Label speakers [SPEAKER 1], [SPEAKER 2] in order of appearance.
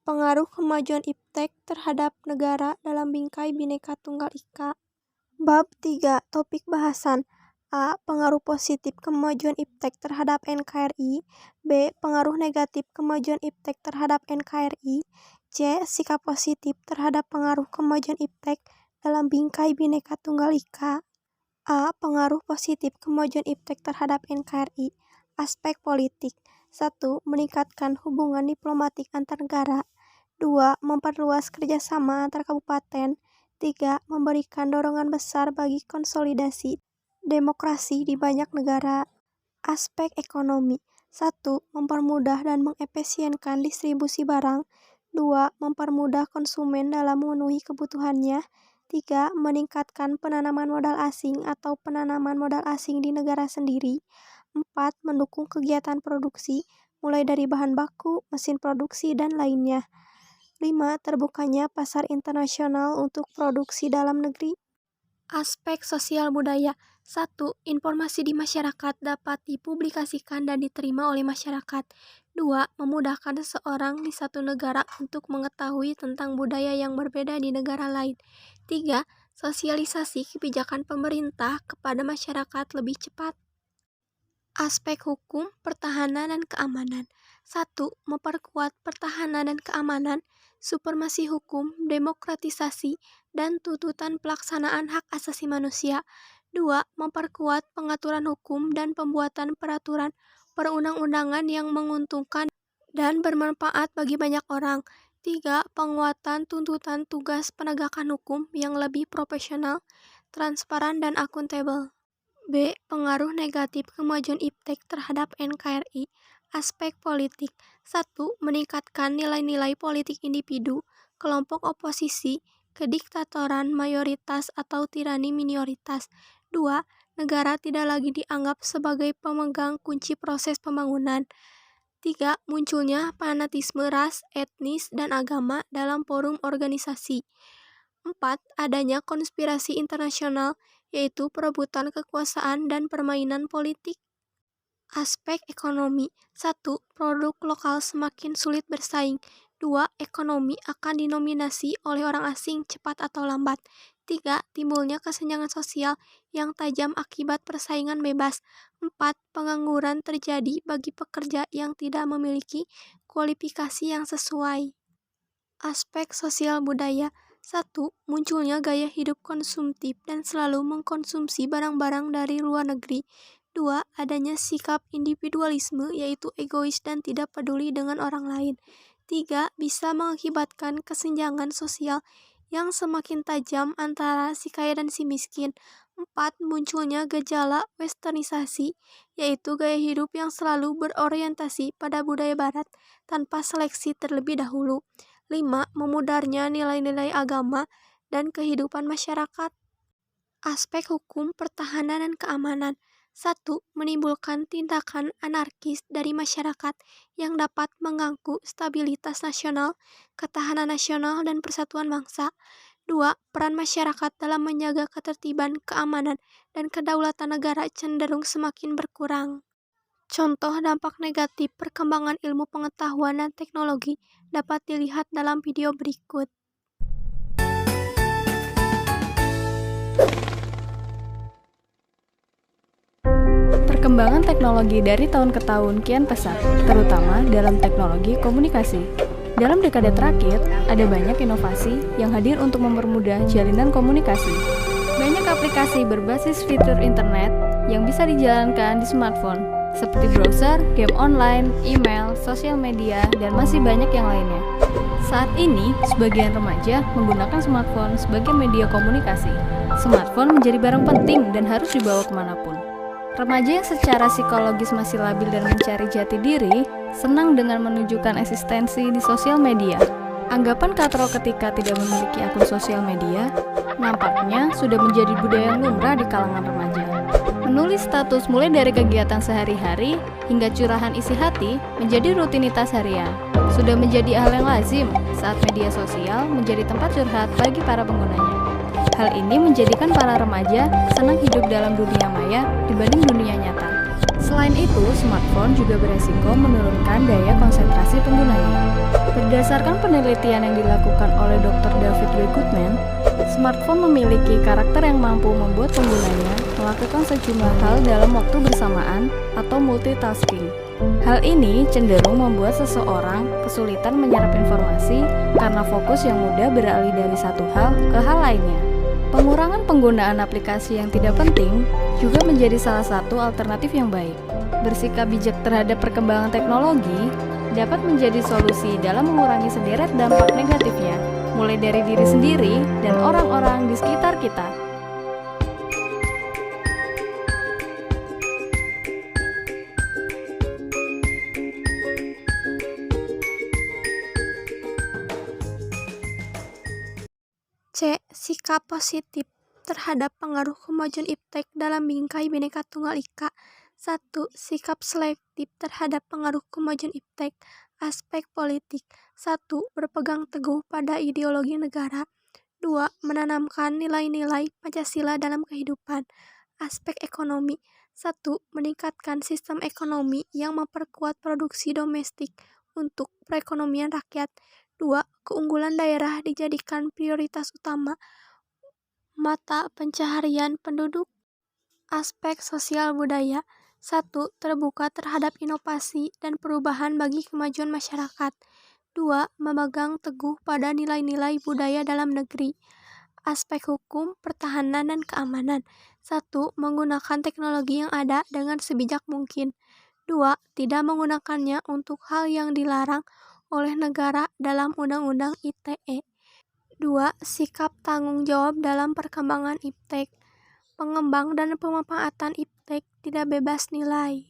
[SPEAKER 1] Pengaruh kemajuan iptek terhadap negara dalam bingkai Bhinneka Tunggal Ika. Bab 3. Topik bahasan. A. Pengaruh positif kemajuan iptek terhadap NKRI. B. Pengaruh negatif kemajuan iptek terhadap NKRI. C. Sikap positif terhadap pengaruh kemajuan iptek dalam bingkai Bhinneka Tunggal Ika. A. Pengaruh positif kemajuan iptek terhadap NKRI. Aspek politik. 1. Meningkatkan hubungan diplomatik antar negara. 2. Memperluas kerjasama antar kabupaten. 3. Memberikan dorongan besar bagi konsolidasi demokrasi di banyak negara. Aspek ekonomi. 1. Mempermudah dan mengefisienkan distribusi barang. 2. Mempermudah konsumen dalam memenuhi kebutuhannya. 3. Meningkatkan penanaman modal asing atau penanaman modal asing di negara sendiri. 4. Mendukung kegiatan produksi, mulai dari bahan baku, mesin produksi, dan lainnya. 5. Terbukanya pasar internasional untuk produksi dalam negeri. Aspek sosial budaya. 1. Informasi di masyarakat dapat dipublikasikan dan diterima oleh masyarakat. 2. Memudahkan seseorang di satu negara untuk mengetahui tentang budaya yang berbeda di negara lain. 3. Sosialisasi kebijakan pemerintah kepada masyarakat lebih cepat. Aspek hukum, pertahanan, dan keamanan. 1. Memperkuat pertahanan dan keamanan, supremasi hukum, demokratisasi, dan tuntutan pelaksanaan hak asasi manusia. 2. Memperkuat pengaturan hukum dan pembuatan peraturan perundang-undangan yang menguntungkan dan bermanfaat bagi banyak orang. 3. Penguatan tuntutan tugas penegakan hukum yang lebih profesional, transparan, dan akuntabel. B. Pengaruh negatif kemajuan iptek terhadap NKRI. Aspek politik. 1. Meningkatkan nilai-nilai politik individu, kelompok oposisi, kediktatoran mayoritas atau tirani minoritas. 2. Negara tidak lagi dianggap sebagai pemegang kunci proses pembangunan. 3. Munculnya fanatisme ras, etnis, dan agama dalam forum organisasi. 4. Adanya konspirasi internasional, yaitu perebutan kekuasaan dan permainan politik. Aspek ekonomi. 1. Produk lokal semakin sulit bersaing. 2. Ekonomi akan dinominasi oleh orang asing cepat atau lambat. 3. Timbulnya kesenjangan sosial yang tajam akibat persaingan bebas. 4. Pengangguran terjadi bagi pekerja yang tidak memiliki kualifikasi yang sesuai. Aspek sosial budaya. 1. Munculnya gaya hidup konsumtif dan selalu mengkonsumsi barang-barang dari luar negeri. 2. Adanya sikap individualisme, yaitu egois dan tidak peduli dengan orang lain. 3. Bisa mengakibatkan kesenjangan sosial yang semakin tajam antara si kaya dan si miskin. 4. Munculnya gejala westernisasi, yaitu gaya hidup yang selalu berorientasi pada budaya barat tanpa seleksi terlebih dahulu. 5. Memudarnya nilai-nilai agama dan kehidupan masyarakat. Aspek hukum, pertahanan, dan keamanan. 1. Menimbulkan tindakan anarkis dari masyarakat yang dapat mengganggu stabilitas nasional, ketahanan nasional, dan persatuan bangsa. 2. Peran masyarakat dalam menjaga ketertiban, keamanan, dan kedaulatan negara cenderung semakin berkurang. Contoh dampak negatif perkembangan ilmu pengetahuan dan teknologi dapat dilihat dalam video berikut.
[SPEAKER 2] Perkembangan teknologi dari tahun ke tahun kian pesat, terutama dalam teknologi komunikasi. Dalam dekade terakhir, ada banyak inovasi yang hadir untuk mempermudah jalinan komunikasi. Banyak aplikasi berbasis fitur internet yang bisa dijalankan di smartphone, seperti browser, game online, email, sosial media, dan masih banyak yang lainnya. Saat ini, sebagian remaja menggunakan smartphone sebagai media komunikasi. Smartphone menjadi barang penting dan harus dibawa kemanapun. Remaja yang secara psikologis masih labil dan mencari jati diri, senang dengan menunjukkan eksistensi di sosial media. Anggapan katrol ketika tidak memiliki akun sosial media, nampaknya sudah menjadi budaya yang lumrah di kalangan remaja. Menulis status mulai dari kegiatan sehari-hari hingga curahan isi hati menjadi rutinitas harian. Sudah menjadi hal yang lazim saat media sosial menjadi tempat curhat bagi para penggunanya. Hal ini menjadikan para remaja senang hidup dalam dunia maya dibanding dunia nyata. Selain itu, smartphone juga beresiko menurunkan daya konsentrasi penggunanya. Berdasarkan penelitian yang dilakukan oleh Dr. David W. Goodman, smartphone memiliki karakter yang mampu membuat penggunanya melakukan sejumlah hal dalam waktu bersamaan atau multitasking. Hal ini cenderung membuat seseorang kesulitan menyerap informasi karena fokus yang mudah beralih dari satu hal ke hal lainnya. Pengurangan penggunaan aplikasi yang tidak penting juga menjadi salah satu alternatif yang baik. Bersikap bijak terhadap perkembangan teknologi dapat menjadi solusi dalam mengurangi sederet dampak negatifnya, mulai dari diri sendiri dan orang-orang di sekitar kita.
[SPEAKER 1] C. Sikap positif terhadap pengaruh kemajuan iptek dalam bingkai Bhinneka Tunggal Ika. 1. Sikap selektif terhadap pengaruh kemajuan iptek. Aspek politik. 1. Berpegang teguh pada ideologi negara. 2. Menanamkan nilai-nilai Pancasila dalam kehidupan. Aspek ekonomi. 1. Meningkatkan sistem ekonomi yang memperkuat produksi domestik untuk perekonomian rakyat. 2. Keunggulan daerah dijadikan prioritas utama mata pencaharian penduduk. Aspek sosial budaya. 1. Terbuka terhadap inovasi dan perubahan bagi kemajuan masyarakat. 2. Memegang teguh pada nilai-nilai budaya dalam negeri. Aspek hukum, pertahanan, dan keamanan. 1. Menggunakan teknologi yang ada dengan sebijak mungkin. 2. Tidak menggunakannya untuk hal yang dilarang oleh negara dalam Undang-Undang ITE. 2. Sikap tanggung jawab dalam perkembangan iptek. Pengembang dan pemanfaatan iptek tidak bebas nilai.